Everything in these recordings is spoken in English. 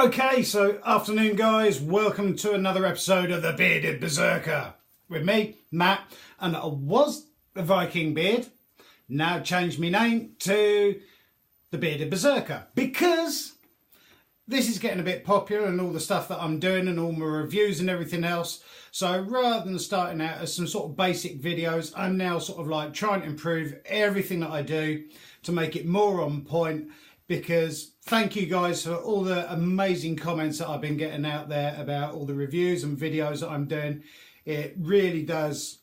Okay, so afternoon guys, welcome to another episode of the Bearded Berserker. With me, Matt, and I was the Viking Beard, now changed my name to the Bearded Berserker because this is getting a bit popular and all the stuff that I'm doing and all my reviews and everything else. So rather than starting out as some sort of basic videos, I'm now sort of like trying to improve everything that I do to make it more on point. Because thank you guys for all the amazing comments that I've been getting out there about all the reviews and videos that I'm doing. It really does,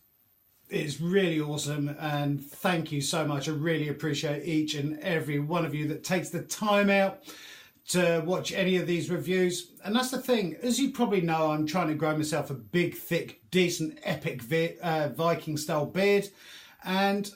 it's really awesome, and thank you so much. I really appreciate each and every one of you that takes the time out to watch any of these reviews. And that's the thing, as you probably know, I'm trying to grow myself a big, thick, decent, epic Viking style beard, and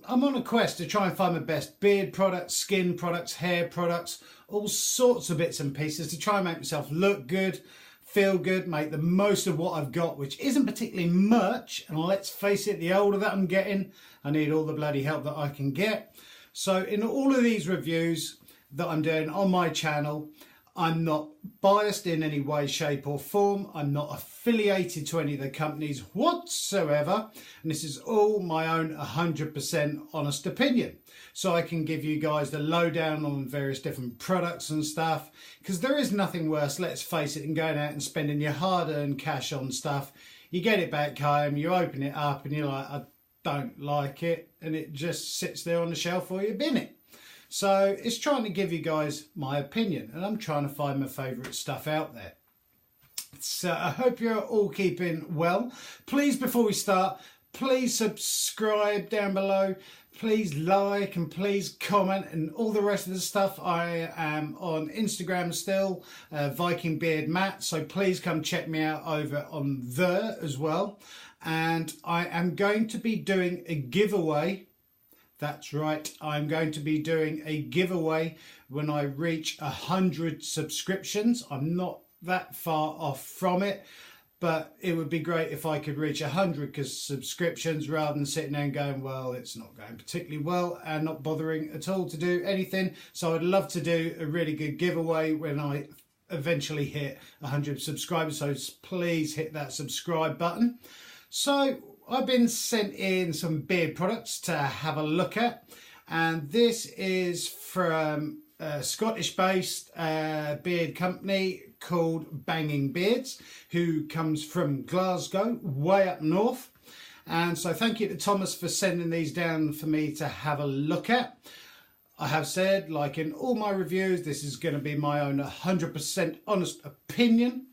I'm on a quest to try and find the best beard products, skin products, hair products, all sorts of bits and pieces to try and make myself look good, feel good, make the most of what I've got, which isn't particularly much. And let's face it, the older that I'm getting, I need all the bloody help that I can get. So in all of these reviews that I'm doing on my channel, I'm not biased in any way, shape or form. I'm not affiliated to any of the companies whatsoever. And this is all my own 100% honest opinion. So I can give you guys the lowdown on various different products and stuff. Because there is nothing worse, let's face it, than going out and spending your hard-earned cash on stuff. You get it back home, you open it up and you're like, I don't like it. And it just sits there on the shelf or you bin it. So it's trying to give you guys my opinion, and I'm trying to find my favourite stuff out there. So I hope you're all keeping well. Please, before we start, please subscribe down below. Please like and please comment and all the rest of the stuff. I am on Instagram still, Viking Beard Matt. So please come check me out over on there as well. And I am going to be doing a giveaway. That's right, I'm going to be doing a giveaway when I reach 100 subscriptions. I'm not that far off from it, but it would be great if I could reach 100 subscriptions rather than sitting there and going, well, it's not going particularly well and not bothering at all to do anything. So I'd love to do a really good giveaway when I eventually hit 100 subscribers. So please hit that subscribe button. So I've been sent in some beard products to have a look at, and this is from a Scottish-based beard company called Bangin Beards, who comes from Glasgow, way up north. And so thank you to Thomas for sending these down for me to have a look at. I have said, like in all my reviews, this is going to be my own 100% honest opinion.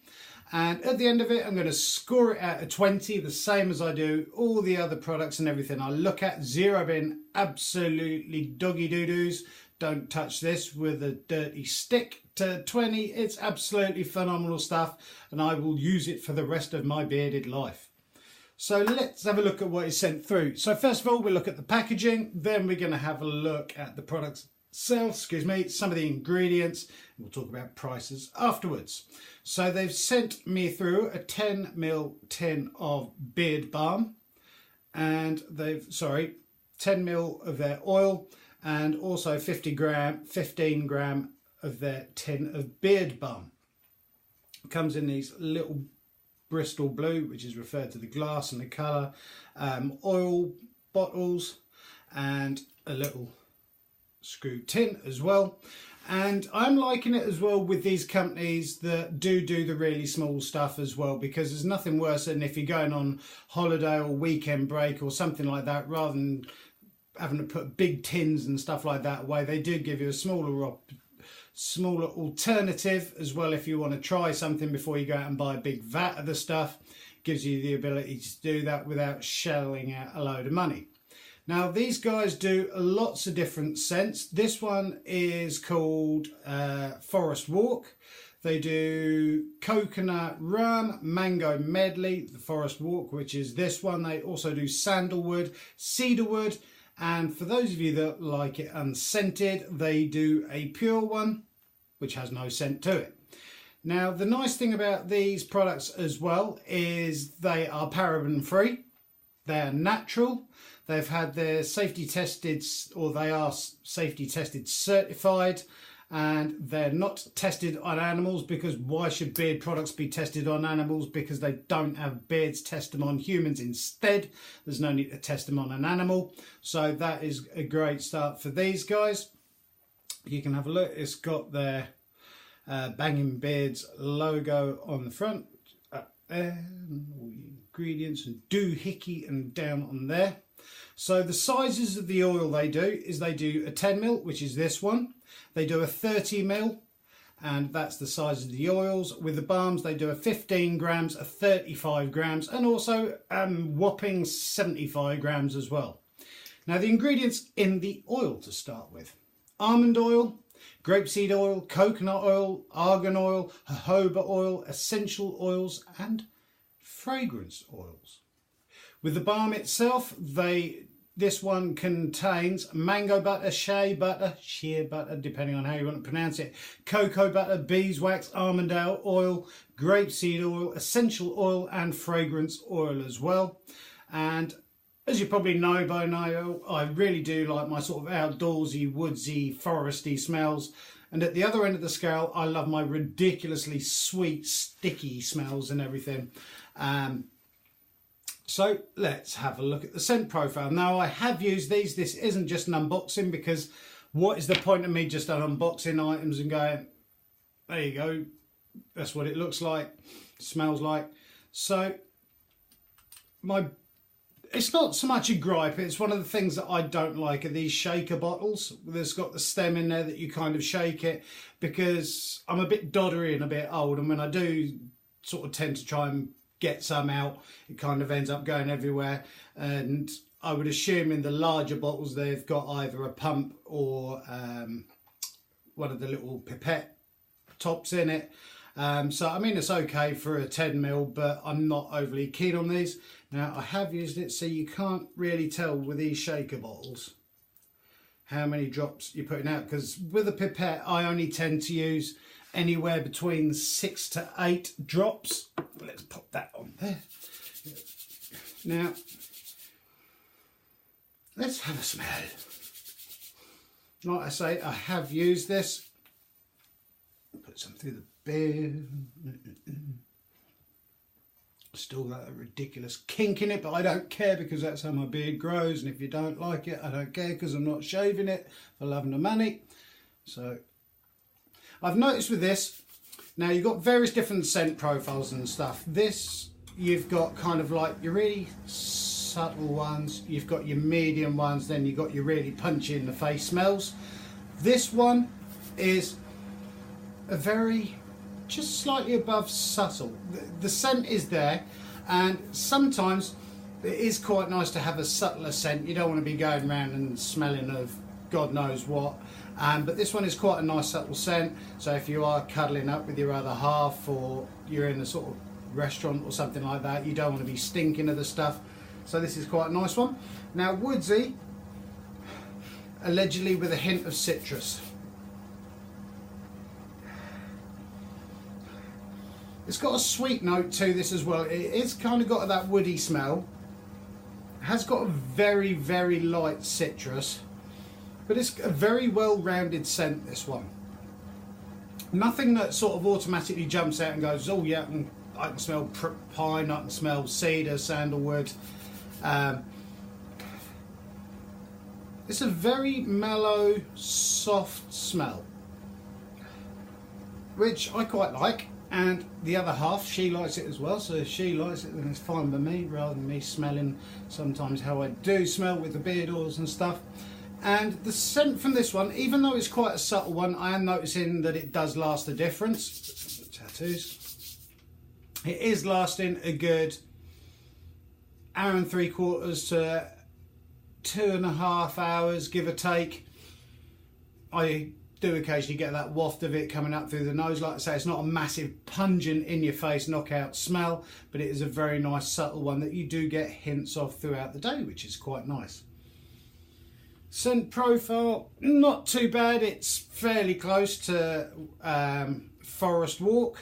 And at the end of it, I'm going to score it out of 20, the same as I do all the other products and everything I look at. 0 being absolutely doggy doo-doos. Don't touch this with a dirty stick. To 20, it's absolutely phenomenal stuff, and I will use it for the rest of my bearded life. So let's have a look at what is sent through. So first of all, we'll look at the packaging. Then we're going to have a look at the products itself, some of the ingredients. We'll talk about prices afterwards. So they've sent me through a 10ml tin of beard balm, and 10ml of their oil, and also 15 gram of their tin of beard balm. It comes in these little Bristol blue, which is referred to the glass and the colour, oil bottles, and a little screw tin as well. And I'm liking it as well with these companies that do the really small stuff as well, because there's nothing worse than if you're going on holiday or weekend break or something like that, rather than having to put big tins and stuff like that away. They do give you a smaller alternative as well if you want to try something before you go out and buy a big vat of the stuff. Gives you the ability to do that without shelling out a load of money. Now these guys do lots of different scents. This one is called Forest Walk. They do coconut rum, mango medley, the Forest Walk, which is this one. They also do sandalwood, cedarwood, and for those of you that like it unscented, they do a pure one, which has no scent to it. Now the nice thing about these products as well is they are paraben free. They are natural. They've had their safety tested, or they are safety tested certified, and they're not tested on animals, because why should beard products be tested on animals? Because they don't have beards. Test them on humans instead. There's no need to test them on an animal. So that is a great start for these guys. You can have a look. It's got their Bangin Beards logo on the front. Up there, all the ingredients, and doohickey and down on there. So the sizes of the oil they do is they do a 10ml, which is this one. They do a 30ml, and that's the size of the oils. With the balms, they do a 15 grams, a 35 grams, and also whopping 75 grams as well. Now the ingredients in the oil to start with: almond oil, grapeseed oil, coconut oil, argan oil, jojoba oil, essential oils, and fragrance oils. With the balm itself, this one contains mango butter, shea butter, sheer butter, depending on how you want to pronounce it, cocoa butter, beeswax, almond oil, grapeseed oil, essential oil, and fragrance oil as well. And as you probably know by now, I really do like my sort of outdoorsy, woodsy, foresty smells. And at the other end of the scale, I love my ridiculously sweet, sticky smells and everything. So let's have a look at the scent profile. Now, I have used these. This isn't just an unboxing, because what is the point of me just unboxing items and going, there you go, that's what it looks like, smells like. So it's not so much a gripe, it's one of the things that I don't like are these shaker bottles. There's got the stem in there that you kind of shake it, because I'm a bit doddery and a bit old, and when I do sort of tend to try and get some out, it kind of ends up going everywhere. And I would assume in the larger bottles they've got either a pump or one of the little pipette tops in it. So I mean, it's okay for a 10ml, but I'm not overly keen on these. Now, I have used it, so you can't really tell with these shaker bottles how many drops you're putting out, because with a pipette I only tend to use anywhere between 6 to 8 drops. Let's pop that on there. Now, let's have a smell. Like I say, I have used this. Put some through the beard. Still got a ridiculous kink in it, but I don't care, because that's how my beard grows. And if you don't like it, I don't care, because I'm not shaving it for love and the money. So I've noticed with this, now you've got various different scent profiles and stuff. This, you've got kind of like your really subtle ones, you've got your medium ones, then you've got your really punchy in the face smells. This one is a very, just slightly above subtle. The scent is there, and sometimes it is quite nice to have a subtler scent. You don't want to be going around and smelling of God knows what. But this one is quite a nice subtle scent, so if you are cuddling up with your other half, or you're in a sort of restaurant or something like that, you don't want to be stinking of the stuff. So this is quite a nice one. Now, woodsy, allegedly with a hint of citrus. It's got a sweet note to this as well. It's kind of got that woody smell. It has got a very, very light citrus. But it's a very well-rounded scent, this one. Nothing that sort of automatically jumps out and goes, oh yeah, I can smell pine, I can smell cedar, sandalwood. It's a very mellow, soft smell, which I quite like. And the other half, she likes it as well. So if she likes it, then it's fine with me, rather than me smelling sometimes how I do smell with the beard oils and stuff. And the scent from this one, even though it's quite a subtle one, I am noticing that it does last a difference. Tattoos. It is lasting a good hour and 3/4 to 2.5 hours, give or take. I do occasionally get that waft of it coming up through the nose. Like I say, it's not a massive pungent in your face knockout smell, but it is a very nice subtle one that you do get hints of throughout the day, which is quite nice. Scent profile, not too bad. It's fairly close to Forest Walk.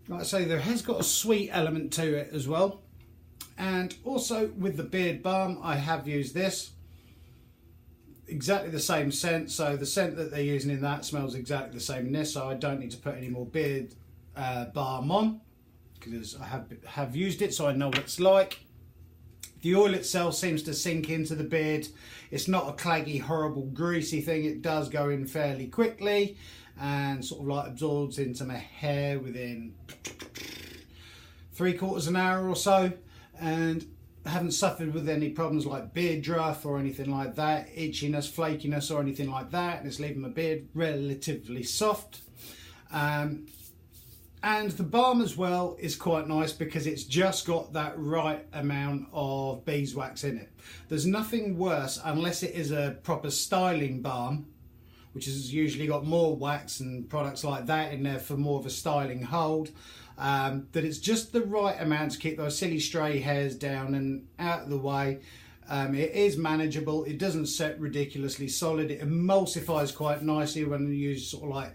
Like I say, there has got a sweet element to it as well. And also with the beard balm, I have used this. exactly the same scent, so the scent that they're using in that smells exactly the same in this, so I don't need to put any more beard balm on, because I have used it, so I know what it's like. The oil itself seems to sink into the beard. It's not a claggy, horrible, greasy thing. It does go in fairly quickly and sort of like absorbs into my hair within 3/4 an hour or so, and I haven't suffered with any problems like beard druff or anything like that, itchiness, flakiness or anything like that, and it's leaving my beard relatively soft. And the balm as well is quite nice because it's just got that right amount of beeswax in it. There's nothing worse, unless it is a proper styling balm, which has usually got more wax and products like that in there for more of a styling hold, that it's just the right amount to keep those silly stray hairs down and out of the way. It is manageable, it doesn't set ridiculously solid, it emulsifies quite nicely when you use sort of like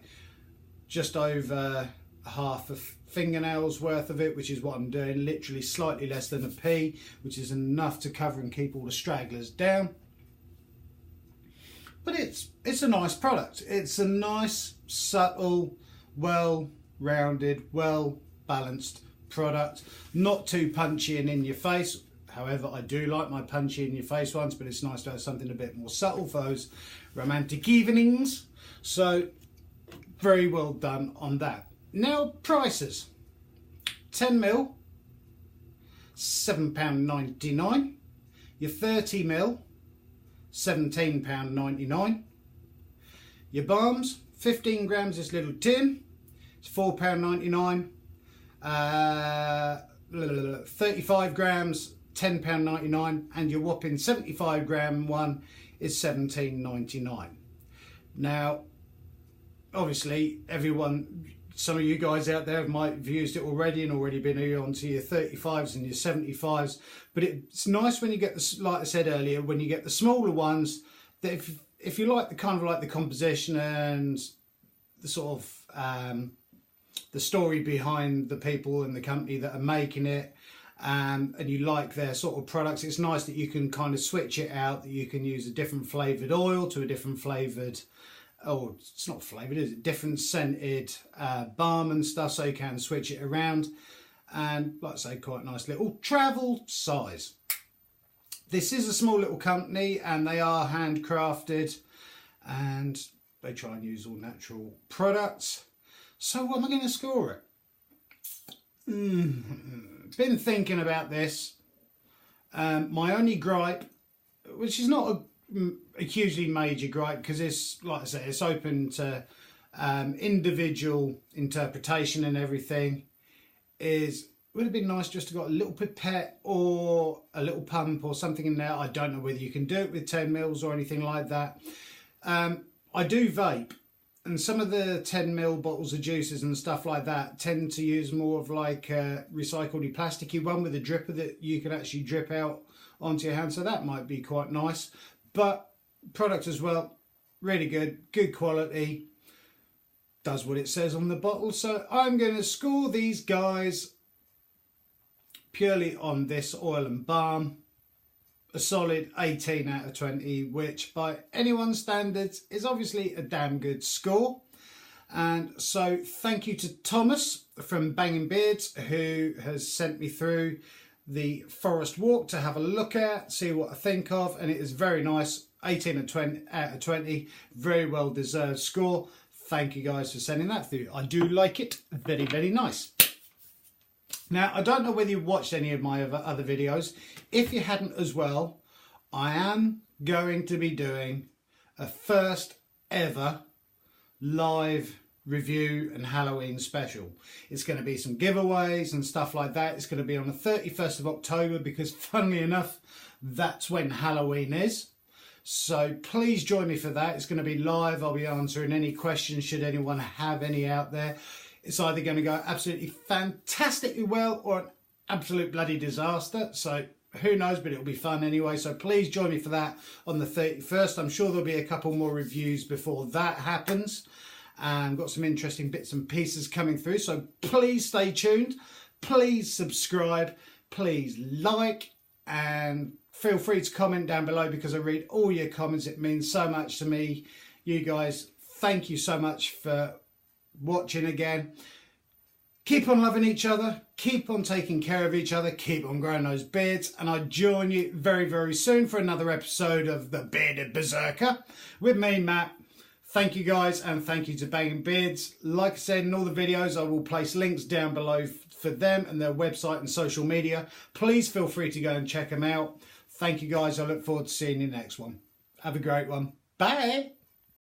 just over half a fingernail's worth of it, which is what I'm doing, literally slightly less than a pea, which is enough to cover and keep all the stragglers down. But it's a nice product. It's a nice, subtle, well-rounded, well-balanced product. Not too punchy and in your face. However, I do like my punchy in your face ones, but it's nice to have something a bit more subtle for those romantic evenings. So very well done on that. Now prices. 10ml, £7.99. Your 30ml, £17.99. Your balms, 15 grams this little tin, it's £4.99. 35 grams, £10.99, and your whopping 75 gram one is £17.99. Now, obviously, some of you guys out there might have used it already and already been on to your 35s and your 75s, but it's nice when you get the, like I said earlier, when you get the smaller ones, that if you like the kind of like the composition and the sort of the story behind the people and the company that are making it, and you like their sort of products, it's nice that you can kind of switch it out, that you can use a different flavoured oil to a different flavoured, oh, it's not flavoured, is it? Different scented balm and stuff, so you can switch it around. And like I say, quite nice little travel size. This is a small little company and they are handcrafted and they try and use all natural products. So what am I going to score it? Been thinking about this. My only gripe, which is not a hugely major gripe, because it's, like I say, it's open to individual interpretation and everything, is would have been nice just to got a little pipette or a little pump or something in there. I don't know whether you can do it with 10 mils or anything like that. I do vape, and some of the 10ml bottles of juices and stuff like that tend to use more of like a recycled plasticky one with a dripper that you can actually drip out onto your hand, so that might be quite nice. But product as well, really good quality, does what it says on the bottle. So I'm going to score these guys purely on this oil and balm a solid 18 out of 20, which by anyone's standards is obviously a damn good score. And so thank you to Thomas from Bangin Beards, who has sent me through the forest walk to have a look at, see what I think of, and it is very nice. 18 out of 20, very well deserved score. Thank you guys for sending that through. I do like it, very nice. Now, I don't know whether you watched any of my other videos. If you hadn't as well, I am going to be doing a first ever live review and Halloween special. It's going to be some giveaways and stuff like that. It's going to be on the 31st of October because, funnily enough, that's when Halloween is. So please join me for that. It's going to be live. I'll be answering any questions should anyone have any out there. It's either going to go absolutely fantastically well or an absolute bloody disaster. So who knows, but it'll be fun anyway. So please join me for that on the 31st. I'm sure there'll be a couple more reviews before that happens. And got some interesting bits and pieces coming through. So please stay tuned. Please subscribe. Please like. And feel free to comment down below because I read all your comments. It means so much to me. You guys, thank you so much for watching again. Keep on loving each other, keep on taking care of each other, keep on growing those beards, and I'll join you very, very soon for another episode of The Bearded Berserker with me, Matt. Thank you guys, and thank you to Bangin Beards. Like I said in all the videos, I will place links down below for them and their website and social media. Please feel free to go and check them out. Thank you guys, I look forward to seeing you next one. Have a great one. Bye!